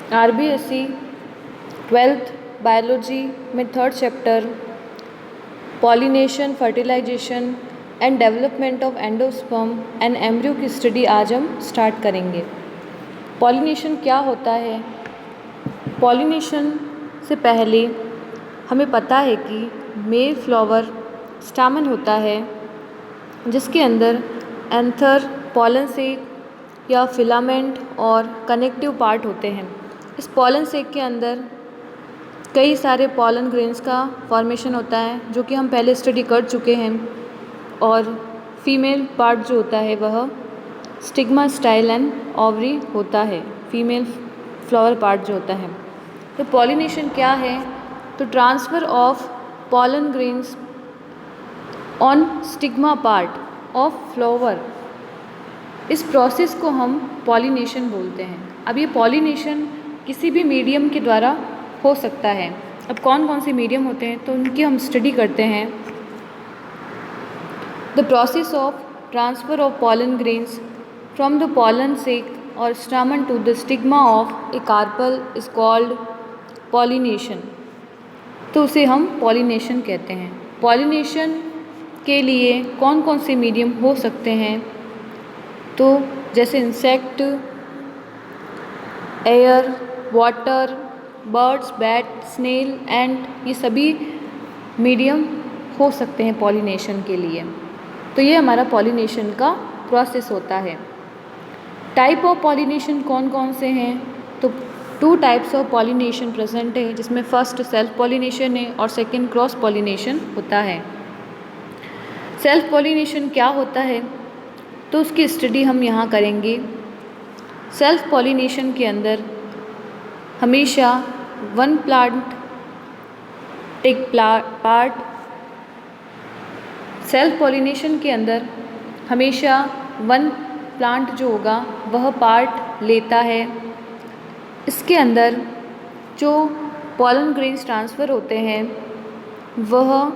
RBSc 12th biology में 3rd chapter pollination, fertilisation and development of endosperm and embryo की study आज हम start करेंगे। पॉलिनेशन क्या होता है? पॉलिनेशन से पहले हमें पता है कि मेल फ्लावर स्टामन होता है जिसके अंदर एंथर, पॉलन सेक या फिलामेंट और कनेक्टिव पार्ट होते हैं। इस पॉलन सेक के अंदर कई सारे पॉलन ग्रेन्स का फॉर्मेशन होता है जो कि हम पहले स्टडी कर चुके हैं। और फीमेल पार्ट जो होता है वह स्टिग्मा, स्टाइल एंड ओवरी होता है, फीमेल फ्लावर पार्ट जो होता है। तो पॉलिनेशन क्या है? तो transfer of pollen grains on stigma part of flower, इस प्रोसेस को हम पॉलिनेशन बोलते हैं। अब ये पॉलिनेशन किसी भी मीडियम के द्वारा हो सकता है। अब कौन कौन से मीडियम होते हैं तो उनकी हम स्टडी करते हैं। The process of transfer of pollen grains from the pollen sac और stamen to the stigma of a carpel is called pollination. तो उसे हम पॉलिनेशन कहते हैं। पॉलिनेशन के लिए कौन कौन से मीडियम हो सकते हैं? तो जैसे insect, air, water, birds, bat, snail, ant, ये सभी मीडियम हो सकते हैं पॉलिनेशन के लिए। तो ये हमारा पॉलिनेशन का प्रोसेस होता है। टाइप ऑफ पॉलिनेशन कौन कौन से हैं? तो 2 टाइप्स ऑफ पॉलिनेशन प्रेजेंट है, जिसमें फर्स्ट सेल्फ पॉलिनेशन है और सेकंड क्रॉस पॉलिनेशन होता है। सेल्फ पॉलिनेशन क्या होता है तो उसकी स्टडी हम यहाँ करेंगे। सेल्फ पॉलिनेशन के अंदर हमेशा one plant take part. Self pollination के अंदर हमेशा वन प्लांट जो होगा वह पार्ट लेता है। इसके अंदर जो पॉलन ग्रेन्स ट्रांसफ़र होते हैं वह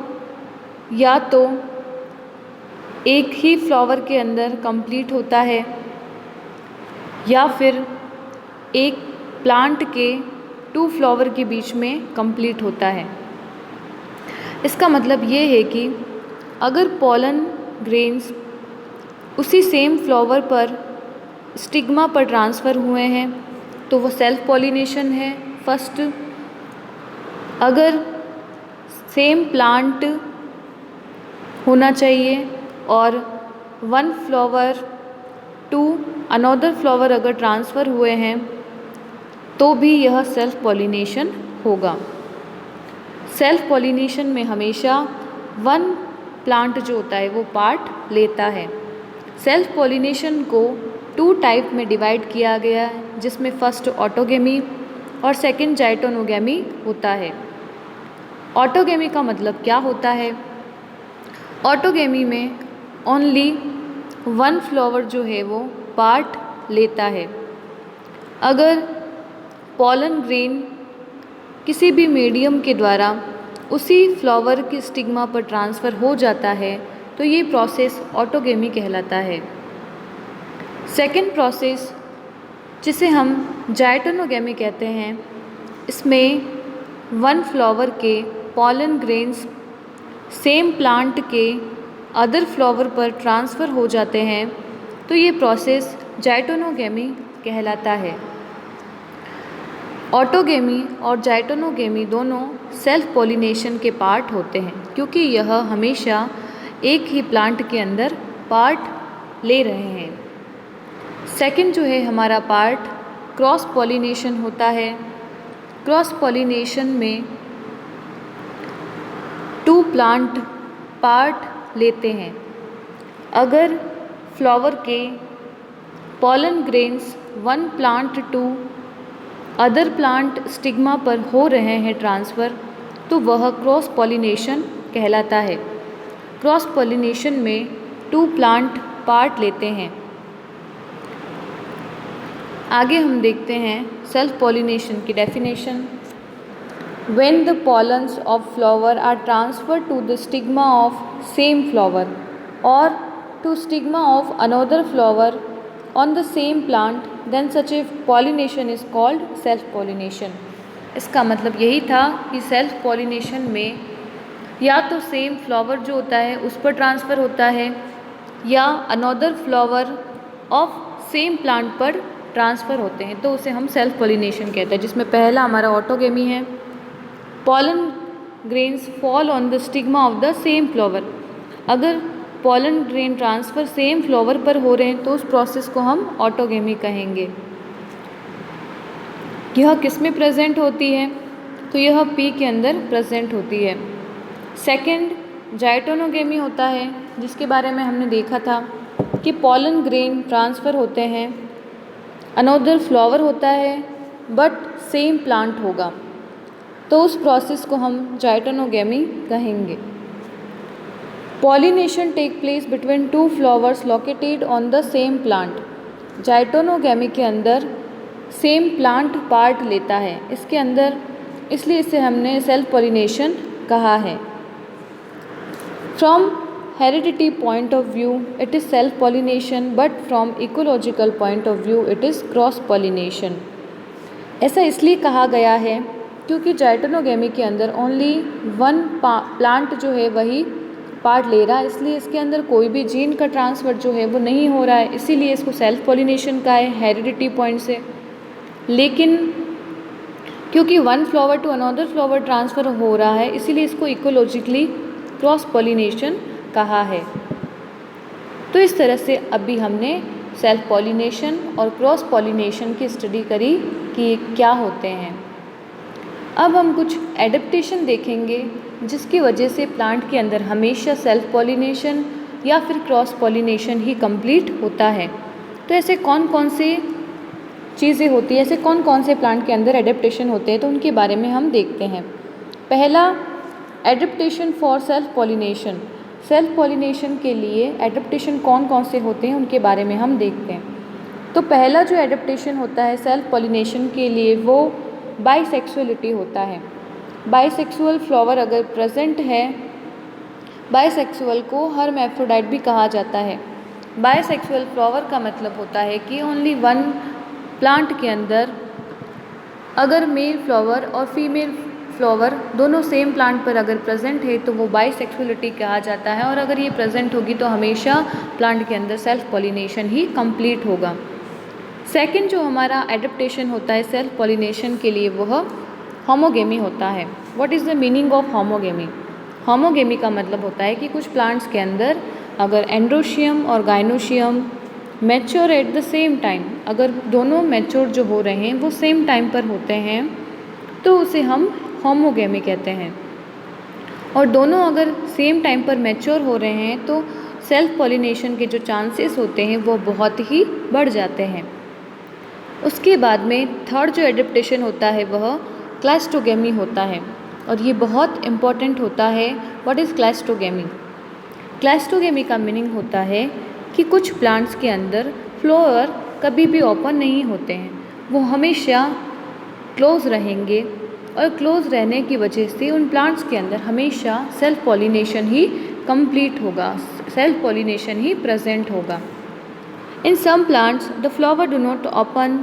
या तो एक ही फ्लावर के अंदर कंप्लीट होता है या फिर एक प्लांट के 2 फ्लावर के बीच में कंप्लीट होता है। इसका मतलब ये है कि अगर पॉलन ग्रेन्स उसी सेम फ्लावर पर स्टिग्मा पर ट्रांसफ़र हुए हैं तो वो सेल्फ पॉलिनेशन है फर्स्ट। अगर सेम प्लांट होना चाहिए और one flower to another flower अगर ट्रांसफ़र हुए हैं तो भी यह सेल्फ पॉलिनेशन होगा। सेल्फ पॉलिनेशन में हमेशा वन प्लांट जो होता है वो पार्ट लेता है। सेल्फ पॉलिनेशन को 2 टाइप में डिवाइड किया गया है, जिसमें फर्स्ट ऑटोगेमी और सेकंड जाइटोनोगेमी होता है। ऑटोगेमी का मतलब क्या होता है? ऑटोगेमी में ओनली वन फ्लावर जो है वो पार्ट लेता है। अगर पॉलन ग्रेन किसी भी मीडियम के द्वारा उसी फ्लावर के स्टिग्मा पर ट्रांसफ़र हो जाता है तो ये प्रोसेस ऑटोगेमी कहलाता है। सेकंड प्रोसेस जिसे हम जाइटोनोगेमी कहते हैं, इसमें वन फ्लावर के पॉलन ग्रेन्स सेम प्लांट के अदर फ्लावर पर ट्रांसफ़र हो जाते हैं तो ये प्रोसेस जाइटोनोगेमी कहलाता है। ऑटोगेमी और जाइटोनोगेमी दोनों सेल्फ पॉलिनेशन के पार्ट होते हैं क्योंकि यह हमेशा एक ही प्लांट के अंदर पार्ट ले रहे हैं। सेकंड जो है हमारा पार्ट क्रॉस पॉलिनेशन होता है। क्रॉस पॉलिनेशन में 2 प्लांट पार्ट लेते हैं। अगर फ्लावर के pollen grains one plant to other plant stigma पर हो रहे हैं ट्रांसफ़र तो वह क्रॉस पॉलिनेशन कहलाता है। क्रॉस पॉलिनेशन में 2 प्लांट पार्ट लेते हैं। आगे हम देखते हैं सेल्फ पॉलिनेशन की definition. When the pollens of flower are transferred to the stigma of same flower or to stigma of another flower, on the same plant, then such a pollination is called self pollination. इसका मतलब यही था कि self pollination में या तो same flower जो होता है उस पर ट्रांसफ़र होता है या another flower of same plant पर ट्रांसफ़र होते हैं, तो उसे हम सेल्फ पॉलिनेशन कहते हैं, जिसमें पहला हमारा ऑटोगेमी है। Pollen grains fall on the stigma of the same flower. अगर pollen grain transfer same flower पर हो रहे हैं तो उस प्रोसेस को हम ऑटोगेमी कहेंगे। यह किस में प्रेजेंट होती है? तो यह पी के अंदर प्रेजेंट होती है। सेकंड जाइटोनोगेमी होता है, जिसके बारे में हमने देखा था कि पॉलन ग्रेन ट्रांसफ़र होते हैं, अनदर फ्लावर होता है बट सेम प्लांट होगा, तो उस प्रोसेस को हम जाइटोनोगेमी कहेंगे। Pollination take place between two flowers located on the same plant. Geitonogamy के अंदर सेम प्लांट पार्ट लेता है इसके अंदर, इसलिए इसे हमने सेल्फ पॉलिनेशन कहा है। From heredity point of view it is self pollination, but from ecological point of view it is cross pollination. ऐसा इसलिए कहा गया है क्योंकि जाइटोनोगेमी के अंदर ओनली वन प्लांट जो है वही पार्ट ले रहा है, इसलिए इसके अंदर कोई भी जीन का ट्रांसफ़र जो है वो नहीं हो रहा है, इसीलिए इसको सेल्फ पॉलिनेशन का है हेरिडिटी पॉइंट से। लेकिन क्योंकि one flower to another flower transfer हो रहा है, इसीलिए इसको इकोलॉजिकली क्रॉस पॉलिनेशन कहा है। तो इस तरह से अभी हमने सेल्फ पॉलिनेशन और क्रॉस पॉलिनेशन की स्टडी करी कि क्या होते हैं। अब हम कुछ एडेप्टेशन देखेंगे जिसकी वजह से प्लांट के अंदर हमेशा सेल्फ पॉलिनेशन या फिर क्रॉस पॉलिनेशन ही कंप्लीट होता है। तो ऐसे कौन कौन से चीज़ें होती हैं, ऐसे कौन कौन से प्लांट के अंदर एडेप्टेशन होते हैं, तो उनके बारे में हम देखते हैं। पहला, adaptation for self pollination. Self pollination के लिए एडेप्टेशन कौन कौन से होते हैं उनके बारे में हम देखते हैं। तो पहला जो एडेप्टेशन होता है सेल्फ पॉलिनेशन के लिए वो बाइसेक्सुअलिटी होता है। बाइसेक्सुअल फ्लावर अगर प्रेजेंट है, बाइसेक्सुअल को हर्मैफ्रोडाइट भी कहा जाता है। बाइसेक्सुअल फ्लावर का मतलब होता है कि ओनली वन प्लांट के अंदर अगर मेल फ्लावर और फीमेल फ्लावर दोनों सेम प्लांट पर अगर प्रेजेंट है तो वो बाइसेक्सुअलिटी कहा जाता है, और अगर ये प्रेजेंट होगी तो हमेशा प्लांट के अंदर सेल्फ पॉलिनेशन ही कंप्लीट होगा। सेकंड जो हमारा एडेप्टेशन होता है सेल्फ पॉलिनेशन के लिए वह होमोगेमी होता है। What is the meaning of homogamy? Homogamy का मतलब होता है कि कुछ प्लांट्स के अंदर अगर एंड्रोशियम और gynoecium mature at the same time, अगर दोनों मैच्योर जो हो रहे हैं वो सेम टाइम पर होते हैं तो उसे हम होमोगेमी कहते हैं। और दोनों अगर सेम टाइम पर मैच्योर हो रहे हैं तो सेल्फ पॉलिनेशन के जो चांसेस होते हैं वो बहुत ही बढ़ जाते हैं। उसके बाद में थर्ड जो एडेप्टेशन होता है वह क्लैस्टोगेमी होता है, और ये बहुत इम्पॉर्टेंट होता है। What is क्लैस्टोगेमी? क्लैस्टोगेमी का मीनिंग होता है कि कुछ प्लांट्स के अंदर फ्लावर कभी भी ओपन नहीं होते हैं, वो हमेशा क्लोज रहेंगे, और क्लोज रहने की वजह से उन प्लांट्स के अंदर हमेशा सेल्फ पॉलिनेशन ही कंप्लीट होगा, सेल्फ पॉलिनेशन ही प्रेजेंट होगा। In some plants the flower do not open,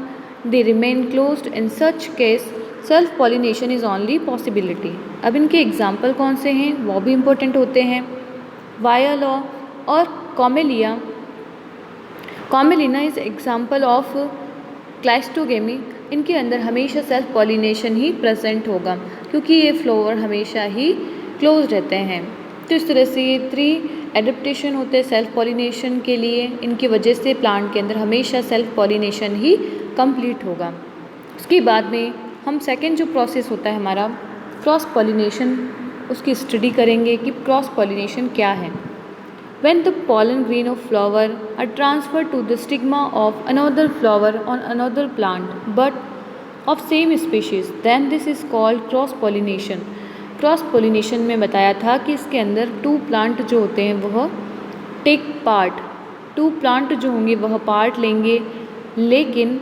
they remain closed. In such case self pollination is only possibility. अब इनके एग्जाम्पल कौन से हैं वो भी इम्पोर्टेंट होते हैं। वायलॉ और Commelina. Commelina is example of cleistogamy. इनके अंदर हमेशा सेल्फ पॉलिनेशन ही प्रेजेंट होगा क्योंकि ये फ्लावर हमेशा ही क्लोज रहते हैं। तो इस तरह से ये 3 एडेप्टेशन होते हैं सेल्फ पॉलिनेशन के लिए, इनकी वजह से प्लांट के अंदर हमेशा सेल्फ पॉलिनेशन ही कंप्लीट होगा। उसके बाद में हम सेकंड जो प्रोसेस होता है हमारा क्रॉस पॉलिनेशन, उसकी स्टडी करेंगे कि क्रॉस पॉलिनेशन क्या है। When the pollen grain of flower are transferred to the stigma of another flower on another plant but of same species, then this is called cross pollination. Cross pollination में बताया था कि इसके अंदर 2 plant जो होते हैं वह टेक पार्ट, 2 प्लांट जो होंगे वह पार्ट लेंगे, लेकिन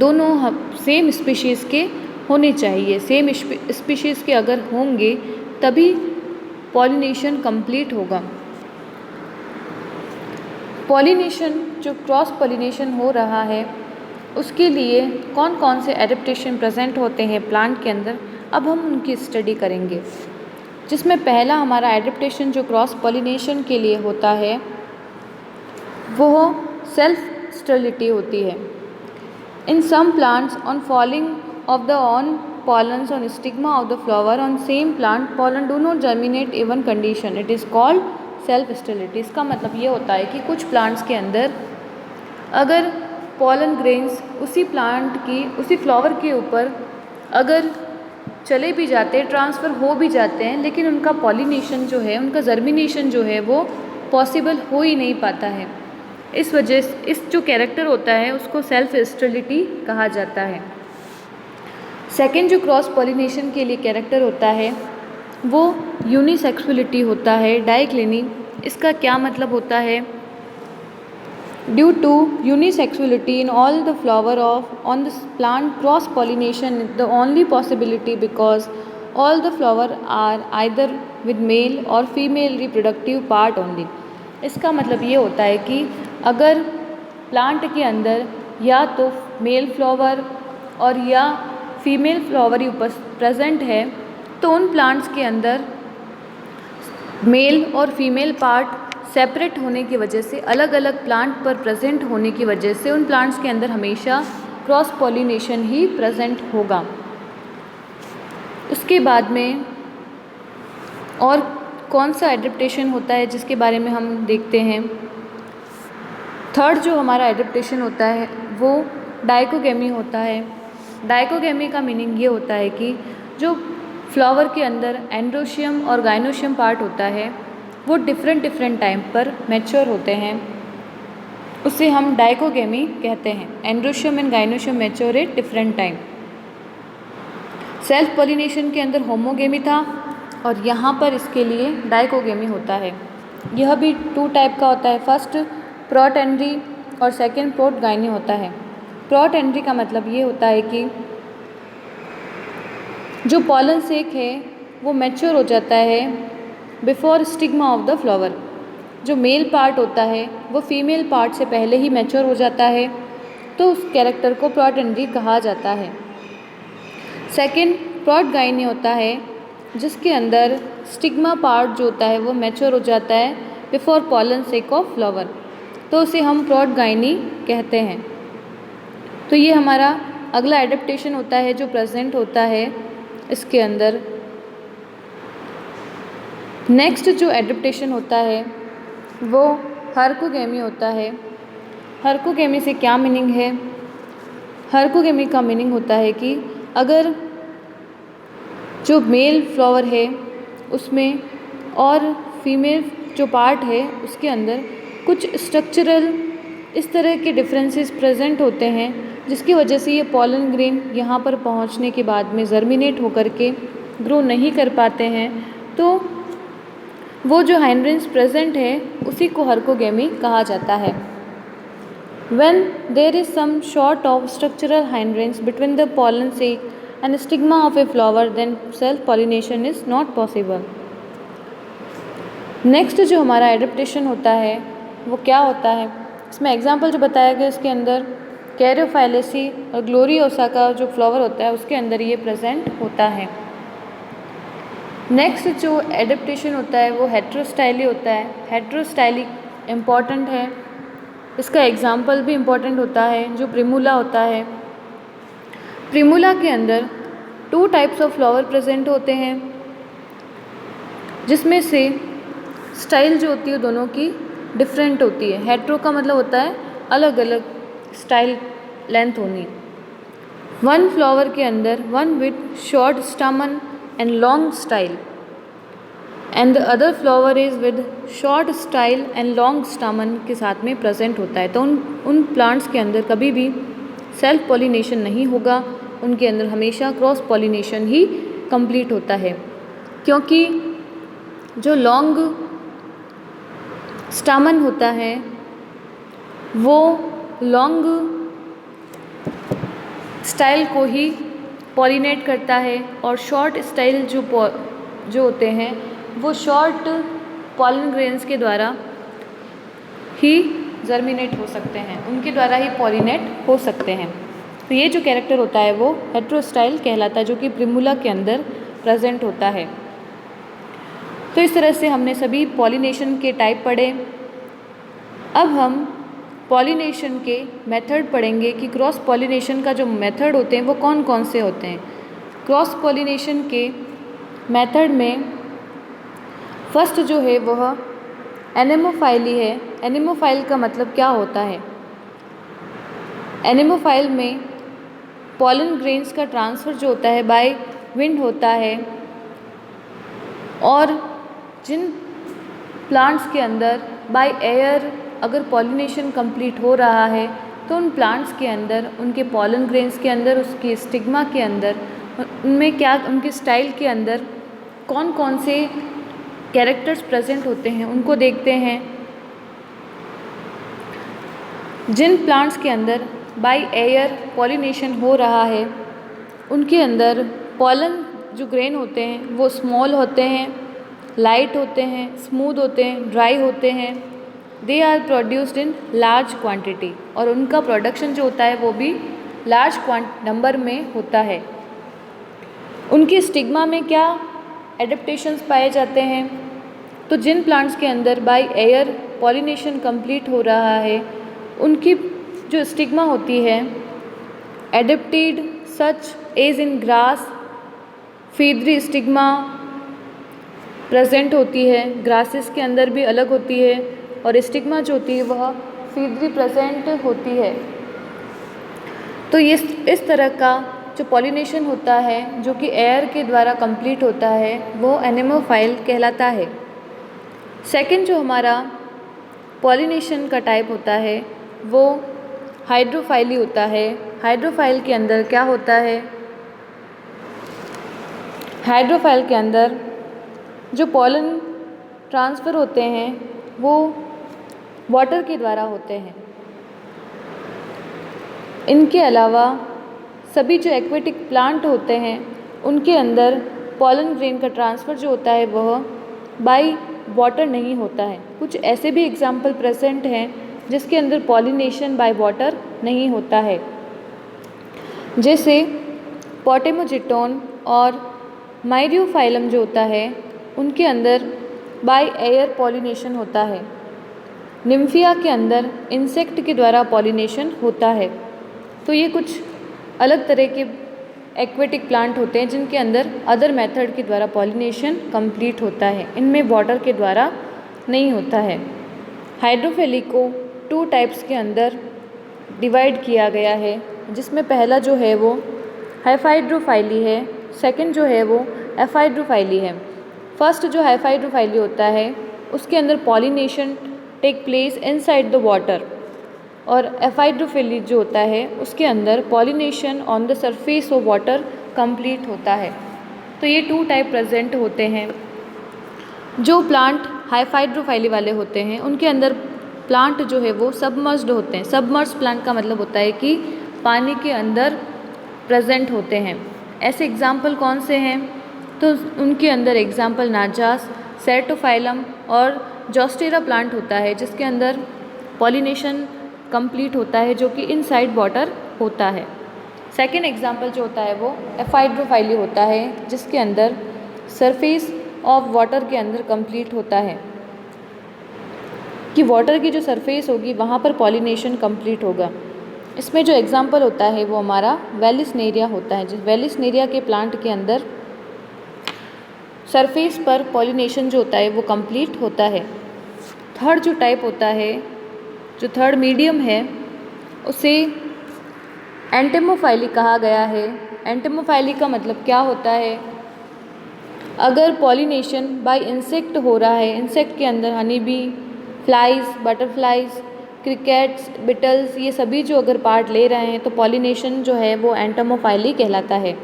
दोनों सेम स्पीशीज़ के होने चाहिए। सेम स्पीशीज़ के अगर होंगे तभी पॉलिनेशन कंप्लीट होगा। पॉलिनेशन, जो क्रॉस पॉलिनेशन हो रहा है, उसके लिए कौन कौन से एडेप्टेशन प्रेजेंट होते हैं प्लांट के अंदर, अब हम उनकी स्टडी करेंगे। जिसमें पहला हमारा एडेप्टेशन जो क्रॉस पॉलिनेशन के लिए होता है वो सेल्फ स्टेरिलिटी होती है। In some plants on falling of the on pollens on stigma of the flower on same plant pollen do not germinate even condition, it is called self sterility। इसका मतलब ये होता है कि कुछ प्लांट्स के अंदर अगर पॉलन ग्रेन्स उसी प्लांट की उसी फ्लावर के ऊपर अगर चले भी जाते हैं, ट्रांसफ़र हो भी जाते हैं, लेकिन उनका पॉलिनेशन जो है, उनका जर्मिनेशन जो है वो पॉसिबल हो ही नहीं पाता है। इस वजह से इस जो कैरेक्टर होता है उसको सेल्फ स्टेरिलिटी कहा जाता है। सेकेंड जो क्रॉस पॉलिनेशन के लिए कैरेक्टर होता है वो यूनिसेक्सुअलिटी होता है, डाइक्लिनी। इसका क्या मतलब होता है? Due to unisexuality in all the flower of on this plant cross pollination the only possibility because all the flower are either with male or female reproductive part only. इसका मतलब ये होता है कि अगर प्लांट के अंदर या तो मेल फ्लावर और या फीमेल फ्लावर ही प्रेजेंट है तो उन प्लांट्स के अंदर mail or female part separate होने की वजह से, अलग अलग प्लांट पर प्रेजेंट होने की वजह से उन प्लांट्स के अंदर हमेशा क्रॉस पॉलिनेशन ही प्रेजेंट होगा। उसके बाद में और कौन सा एडेप्टेशन होता है जिसके बारे में हम देखते हैं। थर्ड जो हमारा एडेप्टेशन होता है वो डाइकोगेमी होता है। डाइकोगेमी का मीनिंग ये होता है कि जो फ्लावर के अंदर एंड्रोशियम और गाइनोशियम पार्ट होता है वो डिफरेंट टाइम पर मैच्योर होते हैं, उसे हम डाइकोगेमी कहते हैं। Androecium and gynoecium mature at different time. Self pollination के अंदर होमोगेमी था और यहाँ पर इसके लिए डाइकोगेमी होता है। यह भी 2 टाइप का होता है, फर्स्ट प्रोटेंड्री और सेकेंड प्रोटगाइनी होता है। प्रोटेंड्री का मतलब ये होता है कि जो पॉलन सेक है वो मैच्योर हो जाता है before stigma of the flower. जो मेल पार्ट होता है वो फीमेल पार्ट से पहले ही मैच्योर हो जाता है, तो उस कैरेक्टर को प्रोटेंड्री कहा जाता है। सेकेंड प्रोटगाइनी होता है जिसके अंदर स्टिग्मा पार्ट जो होता है वो मैच्योर हो जाता है before pollen sake of flower, तो उसे हम प्रोटगाइनी कहते हैं। तो ये हमारा अगला एडेप्टेशन होता है जो प्रेजेंट होता है इसके अंदर। नेक्स्ट जो एडेप्टेशन होता है वो हर्कोगेमी होता है। हर्कोगेमी से क्या मीनिंग है? हर्कोगेमी का मीनिंग होता है कि अगर जो मेल फ्लावर है उसमें और फीमेल जो पार्ट है उसके अंदर कुछ स्ट्रक्चरल इस तरह के डिफरेंसेस प्रेजेंट होते हैं जिसकी वजह से ये पॉलन ग्रेन यहाँ पर पहुँचने के बाद में जर्मिनेट होकर के ग्रो नहीं कर पाते हैं, तो वो जो हाइंड्रेंस प्रेजेंट है उसी को हर्कोगेमी कहा जाता है। When there is some sort of structural hindrance between the pollen sac and stigma of a flower, then self-pollination is not possible. Next जो हमारा एडेप्टेशन होता है वो क्या होता है? इसमें एग्जाम्पल जो बताया गया इसके अंदर कैरियोफाइलेसी और ग्लोरियोसा का जो फ्लावर होता है उसके अंदर ये प्रेजेंट होता है। नेक्स्ट जो एडेप्टेशन होता है वो हेट्रोस्टाइली होता है। हेट्रोस्टाइली इम्पॉर्टेंट है, इसका एग्जाम्पल भी इम्पॉर्टेंट होता है जो प्रिमूला होता है। प्रिमूला के अंदर 2 टाइप्स ऑफ फ्लावर प्रेजेंट होते हैं जिसमें से स्टाइल जो होती है दोनों की डिफरेंट होती है। हेट्रो का मतलब होता है अलग अलग स्टाइल लेंथ होनी। वन फ्लावर के अंदर one with short stamen and long style and the other flower is with short style and long stamen के साथ में प्रेजेंट होता है। तो उन प्लांट्स के अंदर कभी भी सेल्फ पॉलिनेशन नहीं होगा, उनके अंदर हमेशा क्रॉस पॉलिनेशन ही कंप्लीट होता है, क्योंकि जो लॉन्ग स्टामन होता है वो लॉन्ग स्टाइल को ही पॉलिनेट करता है और शॉर्ट स्टाइल जो होते हैं वो शॉर्ट पॉलन ग्रेन्स के द्वारा ही जर्मिनेट हो सकते हैं, उनके द्वारा ही पॉलिनेट हो सकते हैं। तो ये जो कैरेक्टर होता है वो हेटेरोस्टाइल कहलाता है, जो कि प्रिमुला के अंदर प्रेजेंट होता है। तो इस तरह से हमने सभी पॉलिनेशन के टाइप पढ़े। अब हम पॉलिनेशन के मेथड पढ़ेंगे कि क्रॉस पॉलिनेशन का जो मेथड होते हैं वो कौन कौन से होते हैं। क्रॉस पॉलिनेशन के मेथड में फर्स्ट जो है वह एनेमोफाइली है। एनेमोफाइल का मतलब क्या होता है? एनेमोफाइल में पॉलन ग्रेन्स का ट्रांसफ़र जो होता है बाय विंड होता है, और जिन प्लांट्स के अंदर बाय एयर अगर पॉलिनेशन कंप्लीट हो रहा है तो उन प्लांट्स के अंदर, उनके पॉलन ग्रेन्स के अंदर, उसकी स्टिग्मा के अंदर, उनमें क्या, उनके स्टाइल के अंदर कौन कौन से कैरेक्टर्स प्रेजेंट होते हैं उनको देखते हैं। जिन प्लांट्स के अंदर बाय एयर पॉलिनेशन हो रहा है उनके अंदर पॉलन जो ग्रेन होते हैं वो स्मॉल होते हैं, लाइट होते हैं, स्मूथ होते हैं, ड्राई होते हैं। They are produced in large quantity, और उनका प्रोडक्शन जो होता है वो भी लार्ज नंबर में होता है। उनकी स्टिग्मा में क्या एडेप्टेशंस पाए जाते हैं? तो जिन प्लांट्स के अंदर बाय एयर पॉलिनेशन कंप्लीट हो रहा है उनकी जो स्टिग्मा होती है adapted such as in grass, feathery stigma present होती है। ग्रासेस के अंदर भी अलग होती है, और स्टिग्मा जो होती है वह फीदरी प्रेजेंट होती है। तो ये इस तरह का जो पॉलिनेशन होता है जो कि एयर के द्वारा कंप्लीट होता है वो एनेमोफाइल कहलाता है। सेकंड जो हमारा पॉलिनेशन का टाइप होता है वो हाइड्रोफाइली होता है। हाइड्रोफाइल के अंदर क्या होता है? हाइड्रोफाइल के अंदर जो पॉलन ट्रांसफ़र होते हैं वो वाटर के द्वारा होते हैं। इनके अलावा सभी जो एक्वेटिक प्लांट होते हैं उनके अंदर पॉलन ग्रेन का ट्रांसफ़र जो होता है वह बाय वाटर नहीं होता है। कुछ ऐसे भी एग्जाम्पल प्रेजेंट हैं जिसके अंदर पॉलिनेशन बाय वाटर नहीं होता है, जैसे पोटेमोजिटोन और माइरियोफाइलम जो होता है उनके अंदर बाय एयर पॉलिनेशन होता है। निम्फिया के अंदर इंसेक्ट के द्वारा पॉलिनेशन होता है। तो ये कुछ अलग तरह के एक्वेटिक प्लांट होते हैं जिनके अंदर अदर मेथड के द्वारा पॉलिनेशन कंप्लीट होता है, इनमें वाटर के द्वारा नहीं होता है। हाइड्रोफाइली को 2 टाइप्स के अंदर डिवाइड किया गया है, जिसमें पहला जो है वो हाइफाइड्रोफाइली है, सेकंड जो है वो एफाइड्रोफाइली है। फर्स्ट जो हाइफाइड्रोफाइली होता है उसके अंदर pollination take place inside the water, और एफाइड्रोफाइली जो होता है उसके अंदर pollination on the surface of water complete होता है। तो ये 2 टाइप प्रेजेंट होते हैं। जो प्लांट हाइफाइड्रोफाइली वाले होते हैं उनके अंदर प्लांट जो है वो सबमर्ज्ड होते हैं। सबमर्ज्ड प्लांट का मतलब होता है कि पानी के अंदर प्रेजेंट होते हैं। ऐसे एग्जाम्पल कौन से हैं? तो उनके अंदर एग्जाम्पल नाजास, सेरेटोफाइलम और जोस्टेरा प्लांट होता है जिसके अंदर पॉलिनेशन कंप्लीट होता है, जो कि इनसाइड वाटर होता है। सेकेंड एग्जाम्पल जो होता है वो एफाइड्रोफाइली होता है जिसके अंदर सरफेस ऑफ वाटर के अंदर कंप्लीट होता है, कि वाटर की जो सरफेस होगी वहाँ पर पॉलिनेशन कंप्लीट होगा। इसमें जो एग्जाम्पल होता है वो हमारा वेलिस्नेरिया होता है। जिस वेलिस्नेरिया के प्लांट के अंदर सरफेस पर पॉलिनेशन जो होता है वो कंप्लीट होता है। थर्ड जो टाइप होता है, जो थर्ड मीडियम है, उसे एंटेमोफाइली कहा गया है। एंटेमोफाइली का मतलब क्या होता है? अगर पॉलिनेशन बाय इंसेक्ट हो रहा है, इंसेक्ट के अंदर honey bee, flies, butterflies, crickets, Beatles, ये सभी जो अगर पार्ट ले रहे हैं तो पॉलिनेशन जो है वो एंटेमोफाइली कहलाता है।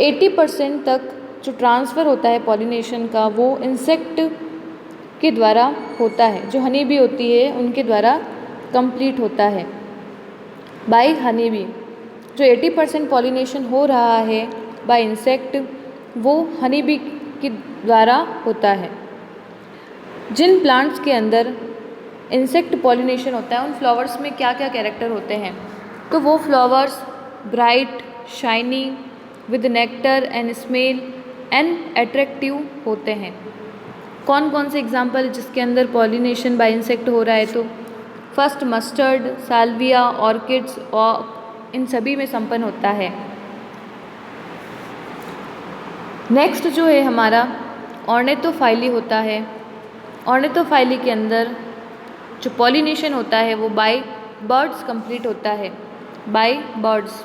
80% तक जो ट्रांसफ़र होता है पॉलिनेशन का वो इंसेक्ट के द्वारा होता है। जो हनी बी होती है उनके द्वारा कंप्लीट होता है बाय हनी बी। जो 80% पॉलिनेशन हो रहा है बाय इंसेक्ट वो हनी बी के द्वारा होता है। जिन प्लांट्स के अंदर इंसेक्ट पॉलिनेशन होता है उन फ्लावर्स में क्या क्या कैरेक्टर होते हैं, तो वो flowers bright, shiny, with nectar and smell and attractive होते हैं। कौन कौन से एग्जाम्पल जिसके अंदर पॉलिनेशन बाय इंसेक्ट हो रहा है, तो फर्स्ट मस्टर्ड, साल्विया, ऑर्किड्स और इन सभी में संपन्न होता है। नेक्स्ट जो है हमारा ऑर्निथोफाइली होता है। ऑर्निथोफाइली के अंदर जो पॉलिनेशन होता है वो बाय बर्ड्स कंप्लीट होता है, बाय बर्ड्स।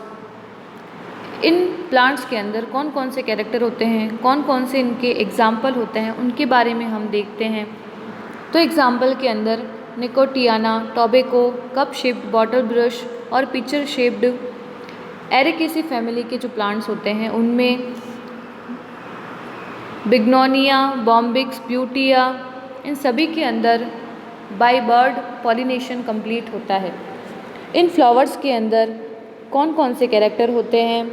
इन प्लांट्स के अंदर कौन कौन से कैरेक्टर होते हैं, कौन कौन से इनके एग्जाम्पल होते हैं, उनके बारे में हम देखते हैं। तो एग्जाम्पल के अंदर Nicotiana, tobacco, cup shaped bottle brush और पिक्चर शेप्ड एरिकेसी फैमिली के जो प्लांट्स होते हैं उनमें बिग्नोनिया, बॉम्बिक्स, ब्यूटिया, इन सभी के अंदर बाय बर्ड पॉलिनेशन कंप्लीट होता है। इन फ्लावर्स के अंदर कौन कौन से कैरेक्टर होते हैं,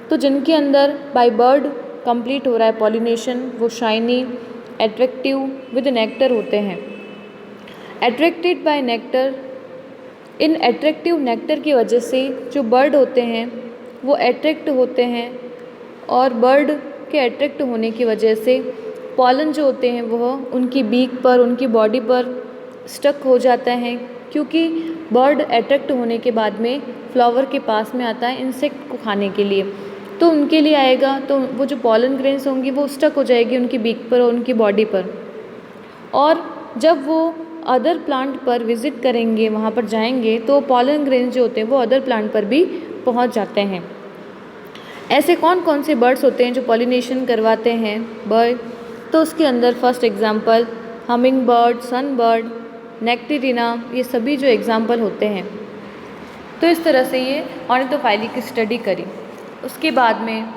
तो जिनके अंदर बाय बर्ड कंप्लीट हो रहा है पॉलिनेशन, वो शाइनी, एट्रैक्टिव, विद नेक्टर होते हैं। एट्रैक्टेड बाय नेक्टर, इन एट्रैक्टिव नेक्टर की वजह से जो बर्ड होते हैं वो एट्रैक्ट होते हैं, और बर्ड के एट्रैक्ट होने की वजह से पॉलन जो होते हैं वह उनकी बीक पर, उनकी बॉडी पर स्टक हो जाता है, क्योंकि बर्ड अट्रैक्ट होने के बाद में फ्लावर के पास में आता है इंसेक्ट को खाने के लिए, तो उनके लिए आएगा तो वो जो पॉलन ग्रेन्स होंगी वो स्टक हो जाएगी उनकी बीक पर और उनकी बॉडी पर, और जब वो अदर प्लांट पर विज़िट करेंगे, वहाँ पर जाएंगे, तो पॉलन ग्रेन्स जो होते हैं वो अदर प्लांट पर भी पहुँच जाते हैं। ऐसे कौन कौन से बर्ड्स होते हैं जो पॉलिनेशन करवाते हैं बर्ड, तो उसके अंदर फर्स्ट एग्जांपल हमिंग बर्ड, सन बर्ड, नेक्टेरिना, ये सभी जो एग्जांपल होते हैं। तो इस तरह से ये ऑर्निथोफाइली की स्टडी करी। उसके बाद में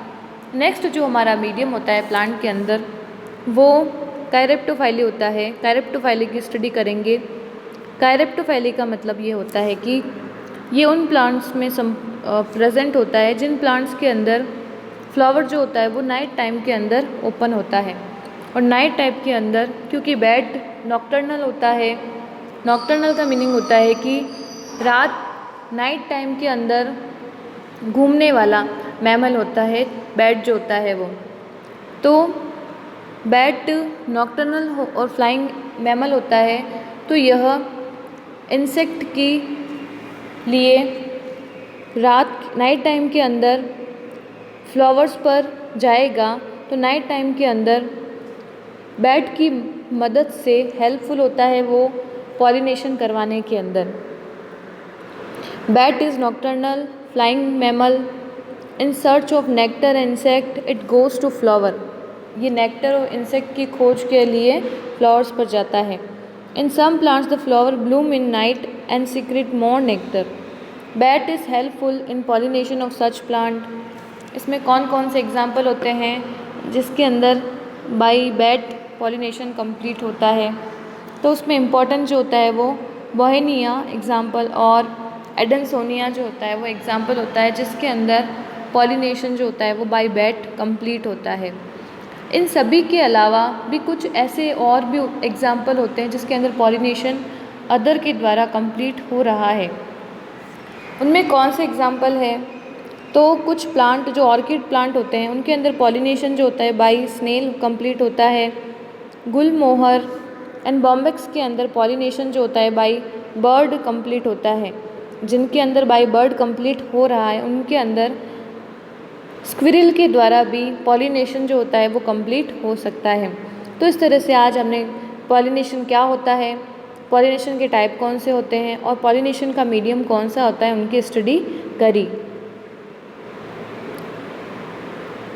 नेक्स्ट जो हमारा मीडियम होता है प्लांट के अंदर वो कायरेप्टोफाइली होता है। कायरेप्टोफाइली की स्टडी करेंगे। कायरेप्टोफाइली का मतलब ये होता है कि ये उन प्लांट्स में प्रेजेंट होता है जिन प्लांट्स के अंदर फ्लावर जो होता है वो नाइट टाइम के अंदर ओपन होता है, और नाइट टाइम के अंदर क्योंकि बैट नॉक्टर्नल होता है, नॉक्टर्नल का मीनिंग होता है कि रात नाइट टाइम के अंदर घूमने वाला मैमल होता है बैट जो होता है वो। तो बैट नॉक्टर्नल और फ्लाइंग मैमल होता है, तो यह इंसेक्ट की लिए रात नाइट टाइम के अंदर फ्लावर्स पर जाएगा, तो नाइट टाइम के अंदर बैट की मदद से हेल्पफुल होता है वो पॉलिनेशन करवाने के अंदर। Bat is nocturnal flying mammal in search of nectar insect it goes to flower. ये नेक्टर और इंसेक्ट की खोज के लिए फ्लावर्स पर जाता है। In some plants the flower bloom in night and secrete more nectar. Bat is helpful in pollination of such plant. इसमें कौन कौन से एग्जाम्पल होते हैं जिसके अंदर बाई बैट पॉलिनेशन कंप्लीट होता है, तो उसमें इम्पॉर्टेंट जो होता है वो बोहेनिया एग्जाम्पल और एडेंसोनिया जो होता है वो एग्जाम्पल होता है जिसके अंदर पॉलिनेशन जो होता है वो बाई बैट कंप्लीट होता है। इन सभी के अलावा भी कुछ ऐसे और भी एग्जाम्पल होते हैं जिसके अंदर पॉलिनेशन अदर के द्वारा कंप्लीट हो रहा है। उनमें कौन से एग्जाम्पल है, तो कुछ प्लांट जो ऑर्किड प्लांट होते हैं उनके अंदर पॉलिनेशन जो होता है बाई स्नेल कंप्लीट होता है। गुलमोहर एंड बॉम्बिक्स के अंदर पॉलिनेशन जो होता है बाई बर्ड कंप्लीट होता है। जिनके अंदर बाई बर्ड कंप्लीट हो रहा है उनके अंदर स्क्विरल के द्वारा भी पॉलिनेशन जो होता है वो कंप्लीट हो सकता है। तो इस तरह से आज हमने पॉलिनेशन क्या होता है, पॉलिनेशन के टाइप कौन से होते हैं और पॉलिनेशन का मीडियम कौन सा होता है उनकी स्टडी करी।